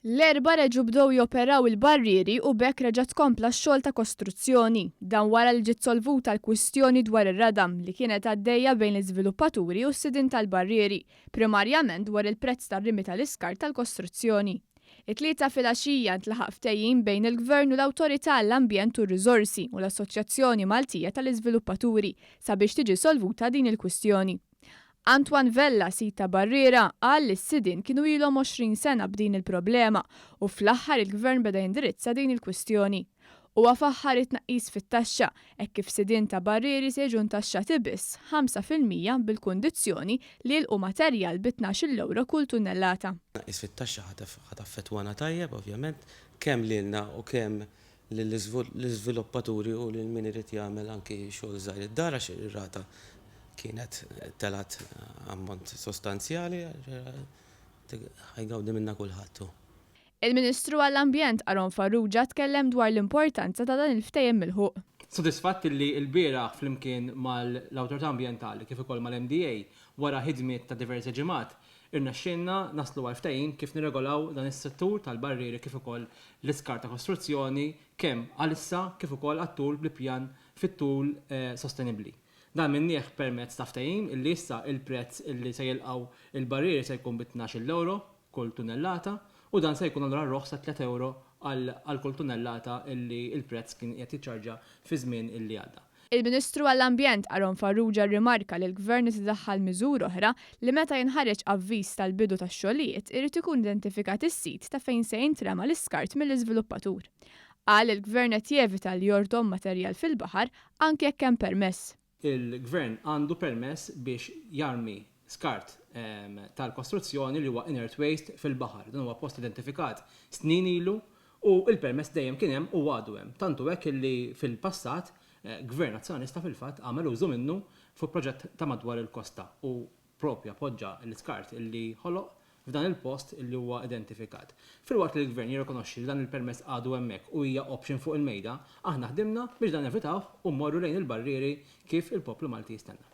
L-erba' reġgħu bdew joperaw il-barrieri u bekk reġa' tkompla x-xogħol ta' kostruzzjoni. Dan wara li ġiet solvuta l-kwistjoni dwar ir-radam li kienet għaddejja bejn l-iżviluppaturi u s-sidin tal-barrieri, primarjament dwar il-prezz tar-rimi tal-iskart tal-kostruzzjoni. It-tlieta filgħaxija ntlaħaq ftehim bejn il-Gvern u l-Awtorità għall-Ambjent u r-Riżorsi u l-Assoċjazzjoni Maltija tal-Iżviluppaturi sabiex tiġi solvuta din il-kwistjoni. Antoine Vella, sit ta' barriera, qal li s-sidin kienu ilhom 20 sena b'din il-problema u fl-aħħar il-Gvern beda jindirizza din il-kwistjoni. Huwa faħħar it-tnaqqis fit-taxxa hekk kif sidin ta' barrieri se jiġu ntaxxati biss 5% bil-kundizzjoni li jilqu materjal bi 12 euro kull tunnellata. Tnaqqis fit-taxxa ħataffettwana tajjeb ovvjament kemm lilna u kemm lill-iżviluppaturi u lil min irid jagħmel anki xogħol żgħir id-dar għax ir-rata kienet telat ammont sostanzjali, ħajgawdi minna kulħadd. Il-Ministru għall-Ambjent Aron Farrugia tkellem dwar l-importanza ta' dan il-ftehim milħuq. Sodisfatt li l-bieraħ flimkien mal-Awtorità Ambjentali kif ukoll mal-MDA wara ħidmiet ta' diversi ġimgħat irnexxielna naslu għal ftehim kif nirregolaw dan is-settur tal-barrieri kif ukoll l-iskart ta' kostruzzjoni kemm għalissa kif ukoll għat-tul bl-pjan fit-tul sostenibbli. Dan minnieħ permezz ta' ftehim illi issa il-prezz illi se jilqgħu il-barrieri se jkun bi 12 euro kull tunnellata u dan se jkun allura roħs ta' 3 euro għal kull tunnellata illi il-prezz kien qed jiċċarġa fi żmien illi għadda. Il-Ministru għall-Ambjent Aron Farrugia rrimarka li l-Gvern tiddaħħal miżur oħra li meta jinħareġ avviż tal-bidu tax-xogħlijiet irid ikun identifikat is-sit ta' fejn se jintrema l-iskart mill-iżviluppatur. Qal il-Gvern qed jevita li jordhom materjal fil-baħar anke jekk hemm permess. Il-Gvern għandu permess biex jarmi skart tal-kostruzzjoni li huwa inert waste fil-baħar. Dan huwa post identifikat snin ilu u il-permess dejjem kien hemm u għadu hemm. Tantu hekk li fil-passat Gvern Nazzjonalista fil-fatt għamel użu minnu fuq proġett ta' madwar il-kosta u propja poġġa l-iskart illi ħoloq f'dan il-post illi huwa identifikat. Fil-waqt li l-Gvern jirrikonoxxi li dan il-permess għadu hemmhekk u hija option fuq il-mejda, aħna ħdimna biex dan evitaw u mmorru lejn il-barrieri kif il-poplu Malti jistenna.